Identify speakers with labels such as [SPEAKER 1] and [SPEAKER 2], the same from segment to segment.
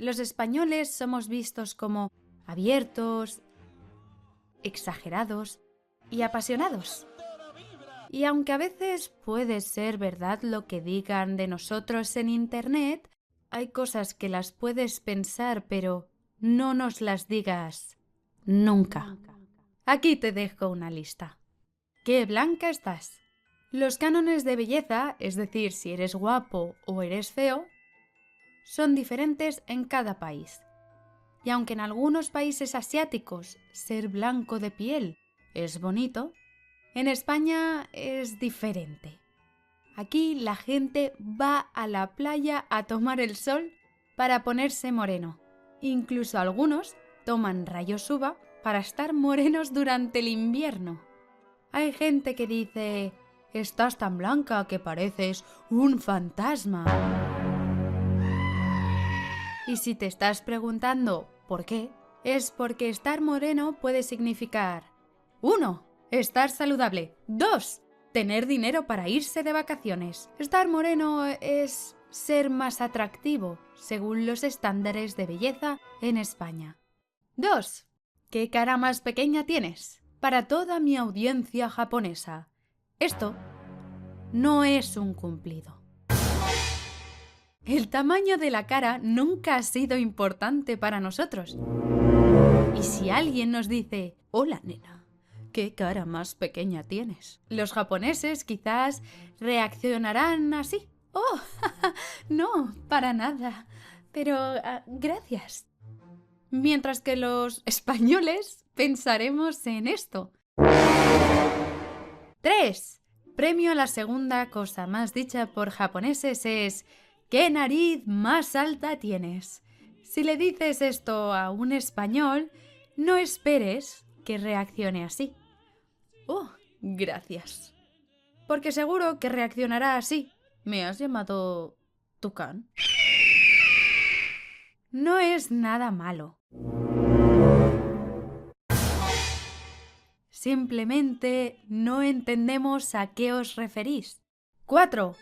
[SPEAKER 1] los españoles somos vistos como abiertos, exagerados y apasionados. Y aunque a veces puede ser verdad lo que digan de nosotros en Internet, hay cosas que las puedes pensar, pero no nos las digas nunca. Aquí te dejo una lista. ¡Qué blanca estás! Los cánones de belleza, es decir, si eres guapo o eres feo, son diferentes en cada país. Y aunque en algunos países asiáticos ser blanco de piel es bonito, en España es diferente. Aquí la gente va a la playa a tomar el sol para ponerse moreno. Incluso algunos toman rayos UVA para estar morenos durante el invierno. Hay gente que dice: «Estás tan blanca que pareces un fantasma». Y si te estás preguntando ¿por qué?, es porque estar moreno puede significar 1. Estar saludable. 2. Tener dinero para irse de vacaciones. Estar moreno es ser más atractivo según los estándares de belleza en España. 2. ¿Qué cara más pequeña tienes? Para toda mi audiencia japonesa, esto no es un cumplido. El tamaño de la cara nunca ha sido importante para nosotros. Y si alguien nos dice: «Hola, nena, ¿qué cara más pequeña tienes?», los japoneses quizás reaccionarán así: «Oh, no, para nada, pero gracias». Mientras que los españoles pensaremos en esto. 3. Premio a la segunda cosa más dicha por japoneses es: «¿Qué nariz más alta tienes?». Si le dices esto a un español, no esperes que reaccione así: «Oh, gracias». Porque seguro que reaccionará así: «¿Me has llamado tucán?». No es nada malo. Simplemente no entendemos a qué os referís. 4.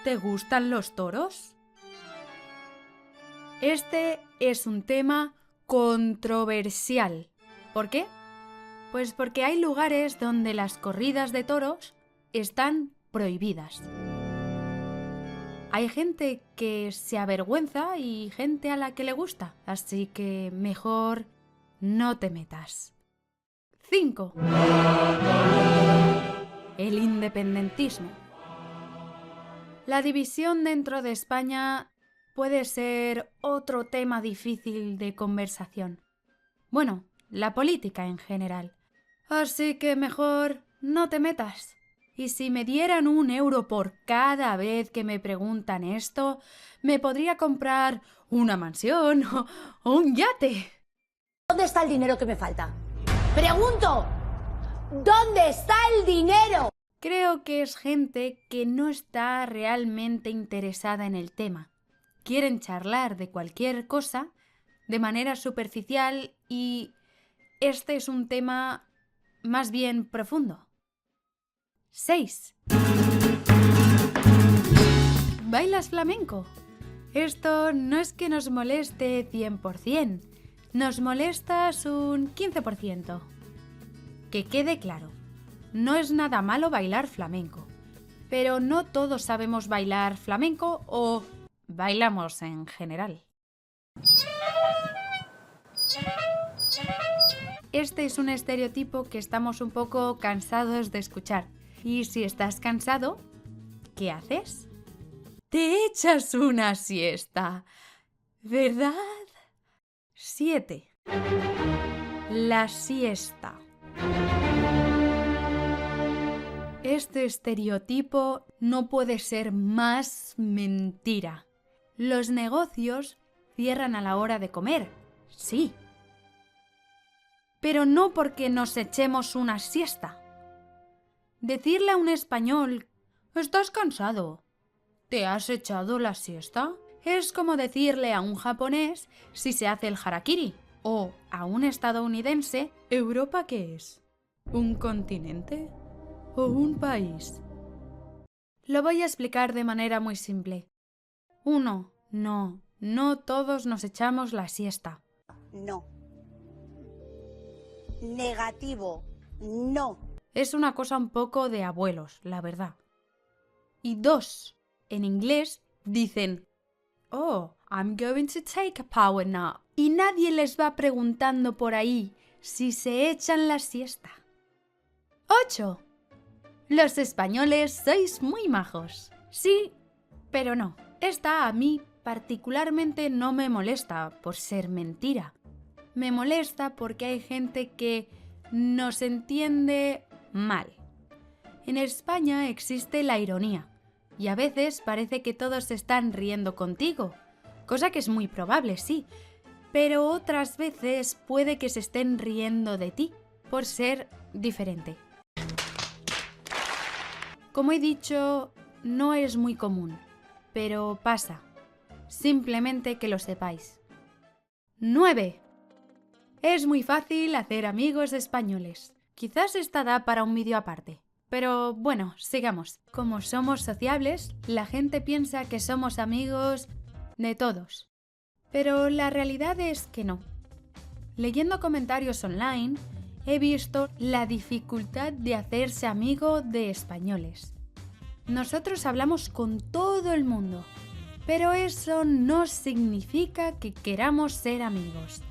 [SPEAKER 1] ¿Te gustan los toros? Este es un tema controversial. ¿Por qué? Pues porque hay lugares donde las corridas de toros están prohibidas. Hay gente que se avergüenza y gente a la que le gusta, así que mejor no te metas. 5. El independentismo. La división dentro de España puede ser otro tema difícil de conversación. Bueno, la política en general. Así que mejor no te metas. Y si me dieran €1 por cada vez que me preguntan esto, me podría comprar una mansión o un yate.
[SPEAKER 2] ¿Dónde está el dinero que me falta? ¡Pregunto! ¿Dónde está el dinero?
[SPEAKER 1] Creo que es gente que no está realmente interesada en el tema. Quieren charlar de cualquier cosa de manera superficial y este es un tema más bien profundo. 6. ¿Bailas flamenco? Esto no es que nos moleste 100%, nos molestas un 15%. Que quede claro, no es nada malo bailar flamenco, pero no todos sabemos bailar flamenco o bailamos en general. Este es un estereotipo que estamos un poco cansados de escuchar. Y si estás cansado, ¿qué haces? Te echas una siesta, ¿verdad? 7. La siesta. Este estereotipo no puede ser más mentira. Los negocios cierran a la hora de comer, sí. Pero no porque nos echemos una siesta. Decirle a un español: «¿Estás cansado? ¿Te has echado la siesta?», es como decirle a un japonés si se hace el harakiri, o a un estadounidense: «¿Europa qué es? ¿Un continente o un país?». Lo voy a explicar de manera muy simple. 1. No no todos nos echamos la siesta.
[SPEAKER 2] No. Negativo. No.
[SPEAKER 1] Es una cosa un poco de abuelos, la verdad. Y 2. En inglés dicen, oh, I'm going to take a power nap. Y nadie les va preguntando por ahí si se echan la siesta. 8. Los españoles sois muy majos. Sí, pero no. Esta a mí particularmente no me molesta por ser mentira. Me molesta porque hay gente que nos entiende mal. En España existe la ironía y a veces parece que todos se están riendo contigo, cosa que es muy probable, sí, pero otras veces puede que se estén riendo de ti por ser diferente. Como he dicho, no es muy común, pero pasa. Simplemente que lo sepáis. 9. Es muy fácil hacer amigos españoles. Quizás esta da para un vídeo aparte. Pero bueno, sigamos. Como somos sociables, la gente piensa que somos amigos de todos. Pero la realidad es que no. Leyendo comentarios online, he visto la dificultad de hacerse amigo de españoles. Nosotros hablamos con todo el mundo, pero eso no significa que queramos ser amigos.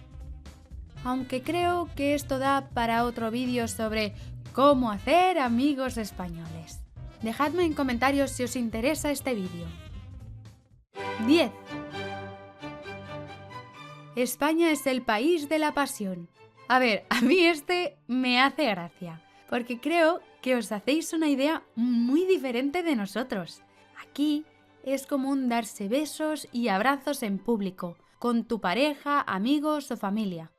[SPEAKER 1] Aunque creo que esto da para otro vídeo sobre cómo hacer amigos españoles. Dejadme en comentarios si os interesa este vídeo. 10. España es el país de la pasión. A ver, a mí este me hace gracia, porque creo que os hacéis una idea muy diferente de nosotros. Aquí es común darse besos y abrazos en público, con tu pareja, amigos o familia.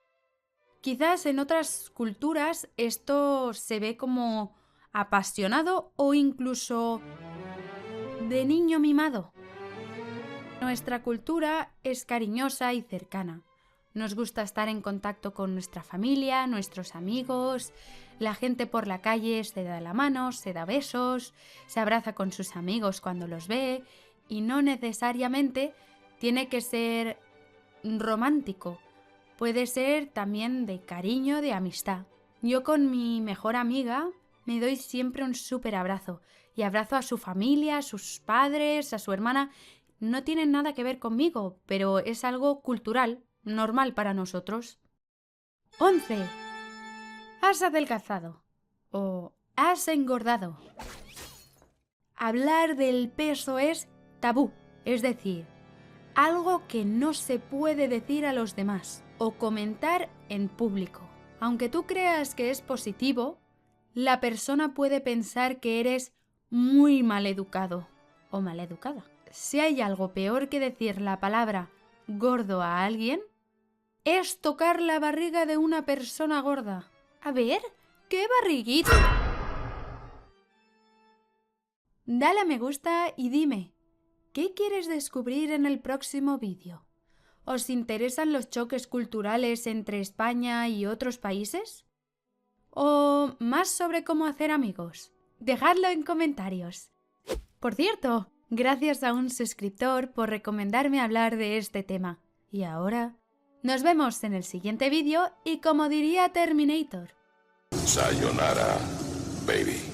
[SPEAKER 1] Quizás en otras culturas esto se ve como apasionado o incluso de niño mimado. Nuestra cultura es cariñosa y cercana. Nos gusta estar en contacto con nuestra familia, nuestros amigos, la gente por la calle se da la mano, se da besos, se abraza con sus amigos cuando los ve y no necesariamente tiene que ser romántico. Puede ser también de cariño, de amistad. Yo con mi mejor amiga me doy siempre un súper abrazo y abrazo a su familia, a sus padres, a su hermana. No tienen nada que ver conmigo, pero es algo cultural, normal para nosotros. 11. Has adelgazado o has engordado. Hablar del peso es tabú, es decir, algo que no se puede decir a los demás o comentar en público. Aunque tú creas que es positivo, la persona puede pensar que eres muy maleducado o maleducada. Si hay algo peor que decir la palabra gordo a alguien, es tocar la barriga de una persona gorda. A ver, ¡qué barriguita! Dale a me gusta y dime, ¿qué quieres descubrir en el próximo vídeo? ¿Os interesan los choques culturales entre España y otros países? ¿O más sobre cómo hacer amigos? Dejadlo en comentarios. Por cierto, gracias a un suscriptor por recomendarme hablar de este tema. Y ahora, nos vemos en el siguiente vídeo y como diría Terminator.
[SPEAKER 3] Sayonara, baby.